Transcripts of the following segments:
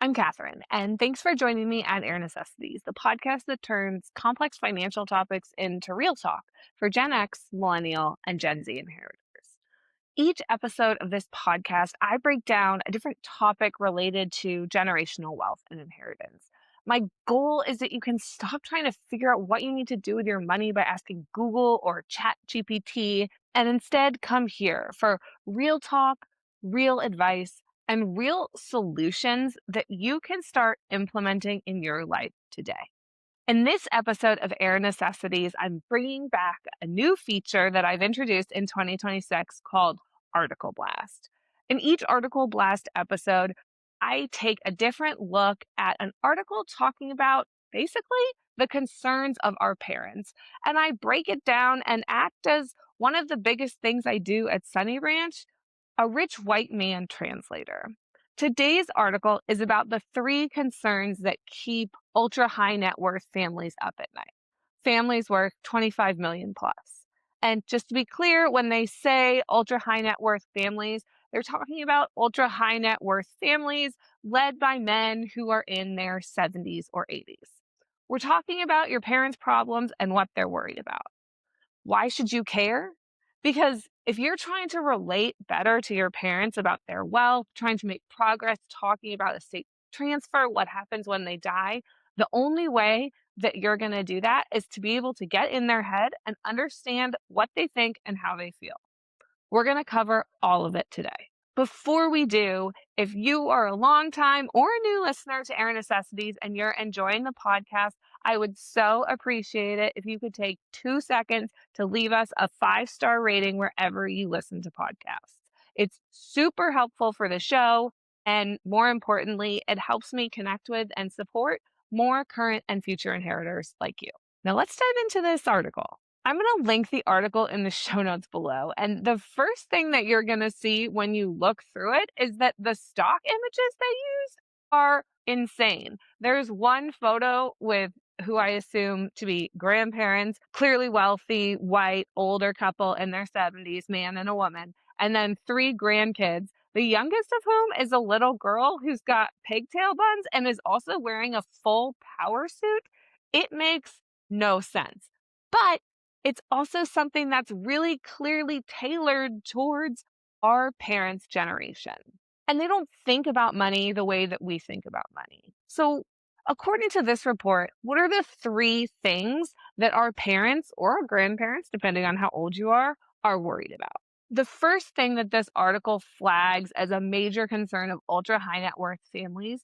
I'm Catherine, and thanks for joining me at Air Necessities, the podcast that turns complex financial topics into real talk for Gen X, Millennial, and Gen Z inheritors. Each episode of this podcast, I break down a different topic related to generational wealth and inheritance. My goal is that you can stop trying to figure out what you need to do with your money by asking Google or Chat GPT, and instead come here for real talk, real advice, and real solutions that you can start implementing in your life today. In this episode of Air Necessities, I'm bringing back a new feature that I've introduced in 2026 called Article Blast. In each Article Blast episode, I take a different look at an article talking about basically the concerns of our parents. And I break it down and act as one of the biggest things I do at Sunny Ranch, a rich white man translator. Today's article is about the three concerns that keep ultra high net worth families up at night. Families worth 25 million plus. And just to be clear, when they say ultra high net worth families, they're talking about ultra high net worth families led by men who are in their 70s or 80s. We're talking about your parents' problems and what they're worried about. Why should you care? Because if you're trying to relate better to your parents about their wealth, trying to make progress, talking about estate transfer, what happens when they die, the only way that you're going to do that is to be able to get in their head and understand what they think and how they feel. We're going to cover all of it today. Before we do, if you are a long time or a new listener to Air Necessities and you're enjoying the podcast, I would so appreciate it if you could take 2 seconds to leave us a 5-star rating wherever you listen to podcasts. It's super helpful for the show. And more importantly, it helps me connect with and support more current and future inheritors like you. Now let's dive into this article. I'm going to link the article in the show notes below. And the first thing that you're going to see when you look through it is that the stock images they use are insane. There's one photo with who I assume to be grandparents, clearly wealthy, white, older couple in their 70s, man and a woman, and then three grandkids, the youngest of whom is a little girl who's got pigtail buns and is also wearing a full power suit. It makes no sense. But it's also something that's really clearly tailored towards our parents' generation. And they don't think about money the way that we think about money. So, according to this report, what are the three things that our parents or our grandparents, depending on how old you are worried about? The first thing that this article flags as a major concern of ultra high net worth families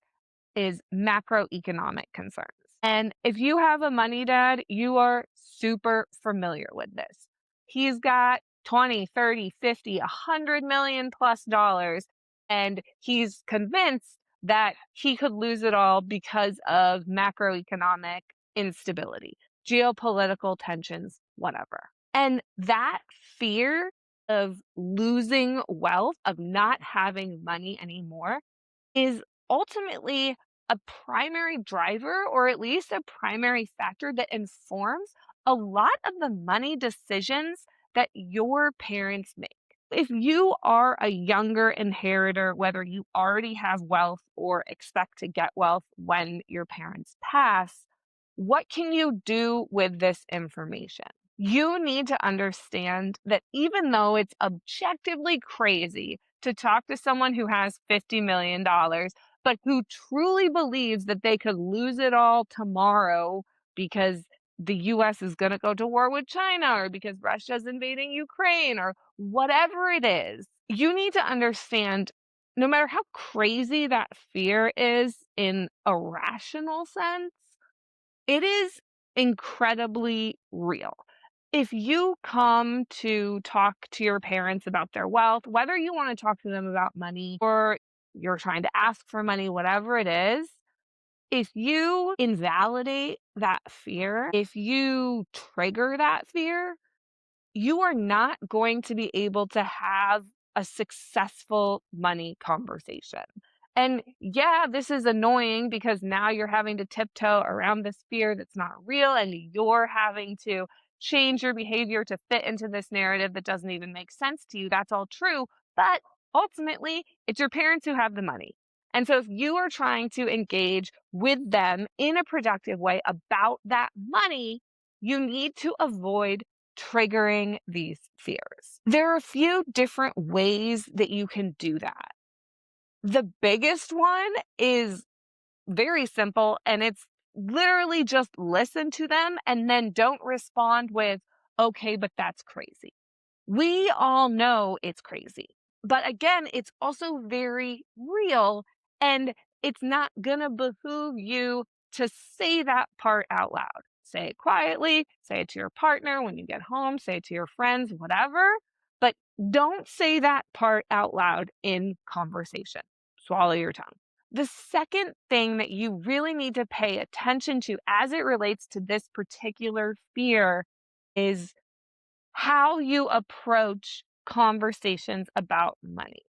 is macroeconomic concerns. And if you have a money dad, you are super familiar with this. He's got 20, 30, 50, 100 million plus dollars, and he's convinced that he could lose it all because of macroeconomic instability, geopolitical tensions, whatever. And that fear of losing wealth, of not having money anymore, is ultimately a primary driver, or at least a primary factor that informs a lot of the money decisions that your parents make. If you are a younger inheritor, whether you already have wealth or expect to get wealth when your parents pass, what can you do with this information? You need to understand that even though it's objectively crazy to talk to someone who has $50 million, but who truly believes that they could lose it all tomorrow because the US is going to go to war with China or because Russia's invading Ukraine or whatever it is, you need to understand no matter how crazy that fear is in a rational sense, it is incredibly real. If you come to talk to your parents about their wealth, whether you want to talk to them about money or you're trying to ask for money, whatever it is, if you invalidate that fear, if you trigger that fear, you are not going to be able to have a successful money conversation. And yeah, this is annoying because now you're having to tiptoe around this fear that's not real, and you're having to change your behavior to fit into this narrative that doesn't even make sense to you. That's all true. But ultimately, it's your parents who have the money. And so if you are trying to engage with them in a productive way about that money, you need to avoid triggering these fears. There are a few different ways that you can do that. The biggest one is very simple, and it's literally just listen to them and then don't respond with, okay, but that's crazy. We all know it's crazy. But again, it's also very real, and it's not gonna behoove you to say that part out loud. Say it quietly, say it to your partner when you get home, say it to your friends, whatever. But don't say that part out loud in conversation. Swallow your tongue. The second thing that you really need to pay attention to as it relates to this particular fear is how you approach conversations about money.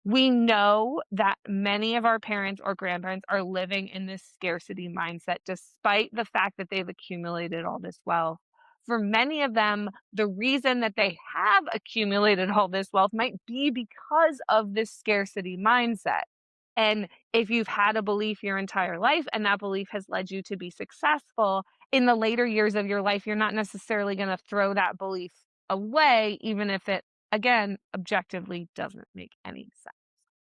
We know that many of our parents or grandparents are living in this scarcity mindset despite the fact that they've accumulated all this wealth. For many of them, the reason that they have accumulated all this wealth might be because of this scarcity mindset. And if you've had a belief your entire life and that belief has led you to be successful, in the later years of your life, you're not necessarily going to throw that belief away, even if it, again, objectively doesn't make any sense.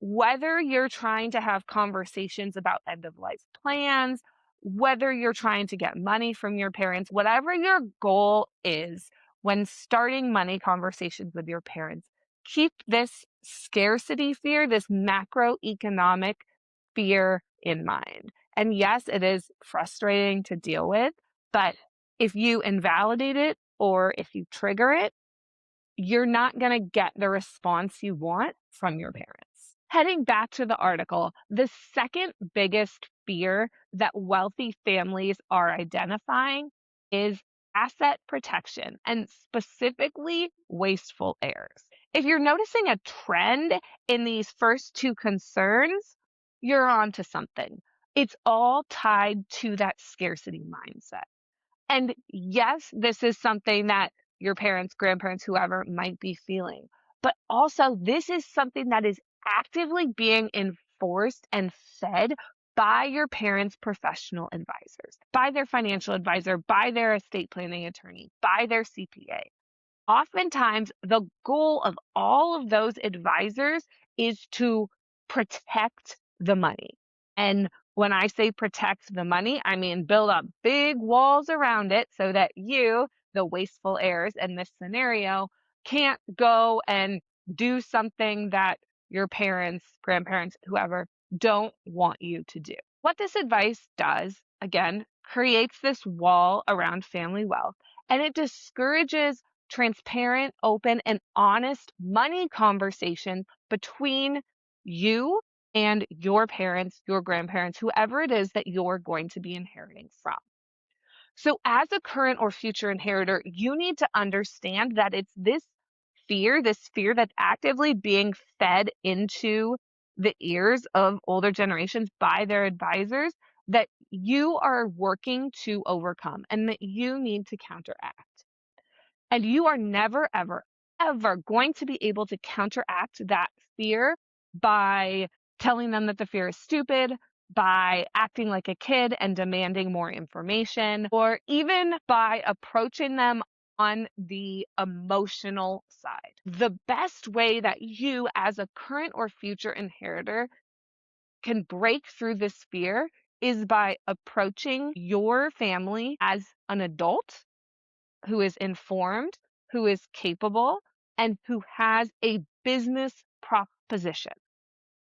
Whether you're trying to have conversations about end of life plans, whether you're trying to get money from your parents, whatever your goal is when starting money conversations with your parents, keep this scarcity fear, this macroeconomic fear in mind. And yes, it is frustrating to deal with, but if you invalidate it or if you trigger it, you're not going to get the response you want from your parents. Heading back to the article, the second biggest fear that wealthy families are identifying is asset protection and specifically wasteful heirs. If you're noticing a trend in these first two concerns, you're onto something. It's all tied to that scarcity mindset. And yes, this is something that your parents, grandparents, whoever might be feeling. But also, this is something that is actively being enforced and fed by your parents' professional advisors, by their financial advisor, by their estate planning attorney, by their CPA. Oftentimes, the goal of all of those advisors is to protect the money. And when I say protect the money, I mean build up big walls around it so that you, the wasteful heirs in this scenario, can't go and do something that your parents, grandparents, whoever don't want you to do. What this advice does, again, creates this wall around family wealth, and it discourages transparent, open, and honest money conversation between you and your parents, your grandparents, whoever it is that you're going to be inheriting from. So, as a current or future inheritor, you need to understand that it's this fear that's actively being fed into the ears of older generations by their advisors that you are working to overcome and that you need to counteract. And you are never, ever, ever going to be able to counteract that fear by telling them that the fear is stupid, by acting like a kid and demanding more information, or even by approaching them on the emotional side. The best way that you, as a current or future inheritor, can break through this fear is by approaching your family as an adult who is informed, who is capable, and who has a business proposition.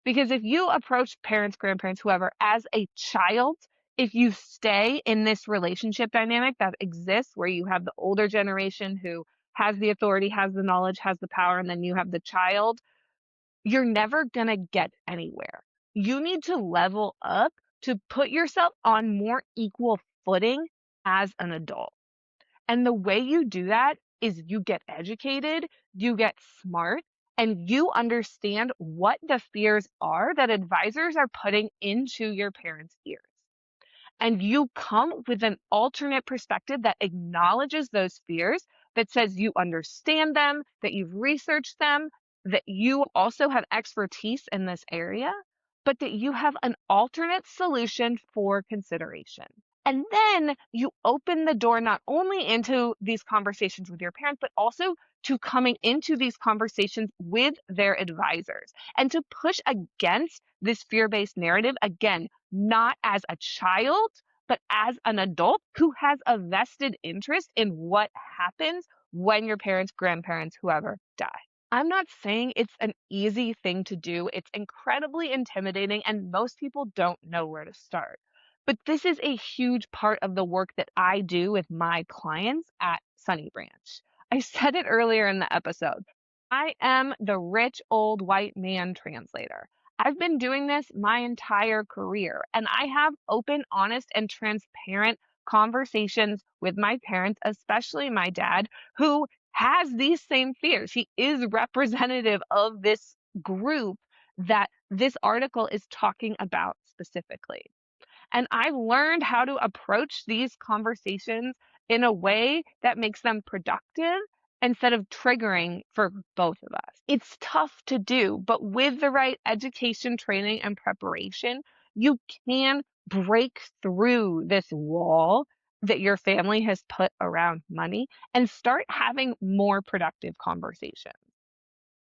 Because if you approach parents, grandparents, whoever, as a child, if you stay in this relationship dynamic that exists where you have the older generation who has the authority, has the knowledge, has the power, and then you have the child, you're never going to get anywhere. You need to level up to put yourself on more equal footing as an adult. And the way you do that is you get educated, you get smart, and you understand what the fears are that advisors are putting into your parents' ears. And you come with an alternate perspective that acknowledges those fears, that says you understand them, that you've researched them, that you also have expertise in this area. but that you have an alternate solution for consideration. And then you open the door not only into these conversations with your parents, but also to coming into these conversations with their advisors and to push against this fear based narrative, again, not as a child, but as an adult who has a vested interest in what happens when your parents, grandparents, whoever die. I'm not saying it's an easy thing to do. It's incredibly intimidating, and most people don't know where to start. But this is a huge part of the work that I do with my clients at Sunny Branch. I said it earlier in the episode. I am the rich old white man translator. I've been doing this my entire career, and I have open, honest, and transparent conversations with my parents, especially my dad, who has these same fears. He is representative of this group that this article is talking about specifically. And I learned how to approach these conversations in a way that makes them productive instead of triggering for both of us. It's tough to do, but with the right education, training, and preparation, you can break through this wall that your family has put around money and start having more productive conversations.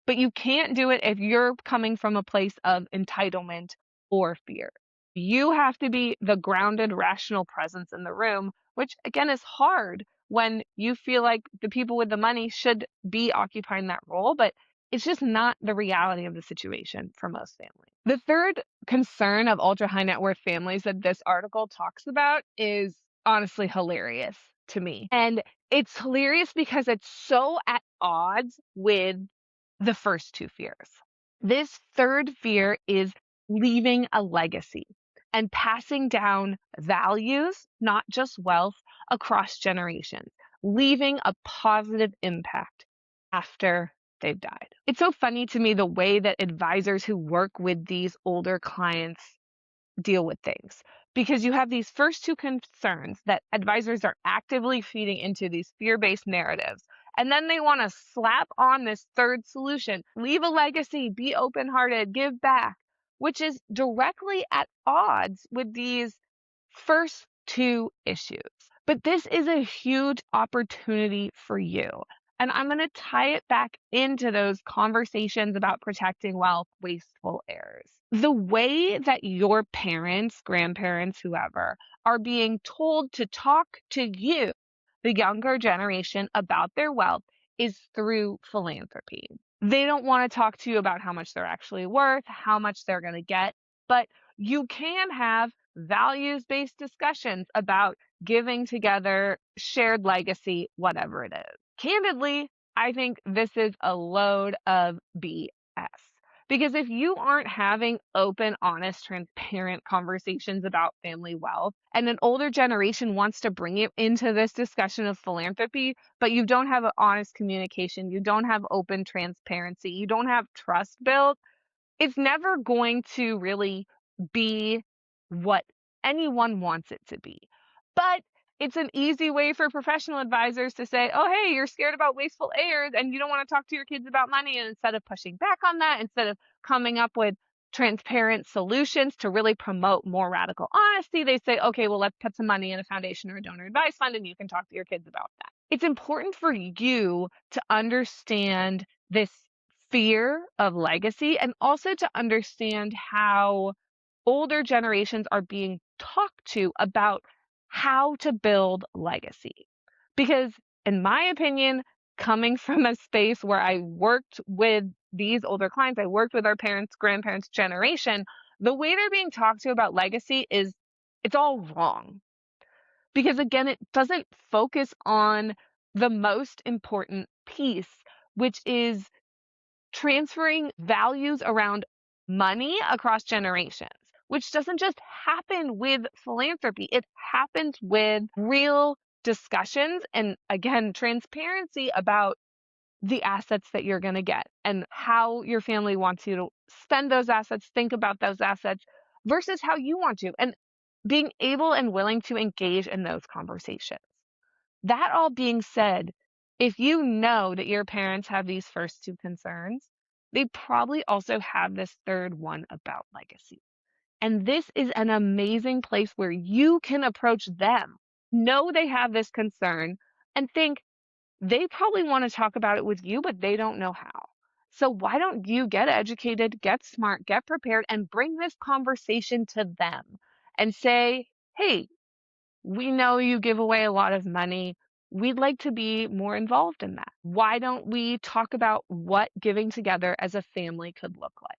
But you can't do it if you're coming from a place of entitlement or fear. You have to be the grounded, rational presence in the room, which again is hard when you feel like the people with the money should be occupying that role, but it's just not the reality of the situation for most families. The third concern of ultra high net worth families that this article talks about is honestly hilarious to me. And it's hilarious because it's so at odds with the first two fears. This third fear is leaving a legacy and passing down values, not just wealth, across generations, leaving a positive impact after they've died. It's so funny to me the way that advisors who work with these older clients deal with things because you have these first two concerns that advisors are actively feeding into these fear-based narratives. And then they want to slap on this third solution, leave a legacy, be open-hearted, give back, which is directly at odds with these first two issues. But this is a huge opportunity for you. And I'm going to tie it back into those conversations about protecting wealth, wasteful heirs. The way that your parents, grandparents, whoever, are being told to talk to you, the younger generation, about their wealth is through philanthropy. They don't want to talk to you about how much they're actually worth, how much they're going to get, but you can have values-based discussions about giving together, shared legacy, whatever it is. Candidly, I think this is a load of BS. Because if you aren't having open, honest, transparent conversations about family wealth, and an older generation wants to bring you into this discussion of philanthropy, but you don't have an honest communication, you don't have open transparency, you don't have trust built, it's never going to really be what anyone wants it to be. But it's an easy way for professional advisors to say, oh, hey, you're scared about wasteful heirs and you don't want to talk to your kids about money. And instead of pushing back on that, instead of coming up with transparent solutions to really promote more radical honesty, they say, okay, well, let's put some money in a foundation or a donor advised fund and you can talk to your kids about that. It's important for you to understand this fear of legacy and also to understand how older generations are being talked to about how to build legacy. Because, in my opinion, coming from a space where I worked with these older clients, I worked with our parents, grandparents' generation, the way they're being talked to about legacy is it's all wrong. Because again, it doesn't focus on the most important piece, which is transferring values around money across generations, which doesn't just happen with philanthropy. It happens with real discussions and, again, transparency about the assets that you're going to get and how your family wants you to spend those assets, think about those assets versus how you want to, and being able and willing to engage in those conversations. That all being said, if you know that your parents have these first two concerns, they probably also have this third one about legacy. And this is an amazing place where you can approach them. Know they have this concern and think they probably want to talk about it with you, but they don't know how. So why don't you get educated, get smart, get prepared, and bring this conversation to them and say, hey, we know you give away a lot of money. We'd like to be more involved in that. Why don't we talk about what giving together as a family could look like?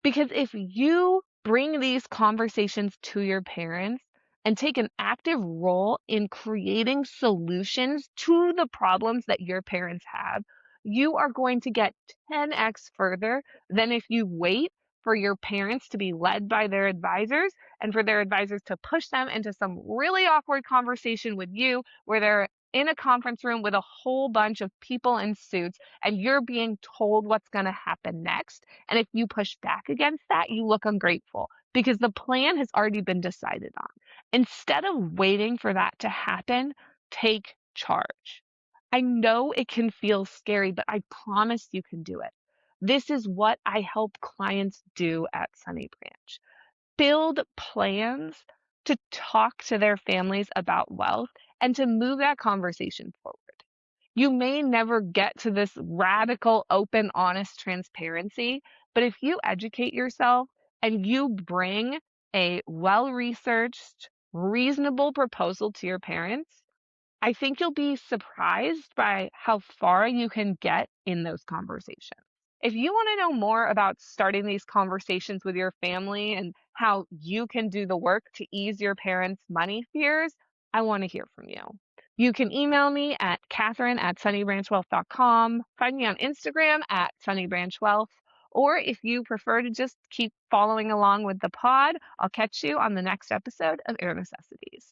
Because if you bring these conversations to your parents and take an active role in creating solutions to the problems that your parents have, you are going to get 10x further than if you wait for your parents to be led by their advisors and for their advisors to push them into some really awkward conversation with you where they're in a conference room with a whole bunch of people in suits and you're being told what's going to happen next. And if you push back against that, you look ungrateful because the plan has already been decided on. Instead of waiting for that to happen, take charge. I know it can feel scary, but I promise you can do it. This is what I help clients do at Sunny Branch. Build plans to talk to their families about wealth and to move that conversation forward. You may never get to this radical, open, honest transparency, but if you educate yourself and you bring a well researched, reasonable proposal to your parents, I think you'll be surprised by how far you can get in those conversations. If you want to know more about starting these conversations with your family and how you can do the work to ease your parents' money fears, I want to hear from you. You can email me at Catherine@sunnybranchwealth.com, find me on Instagram at sunnybranchwealth, or if you prefer to just keep following along with the pod, I'll catch you on the next episode of Air Necessities.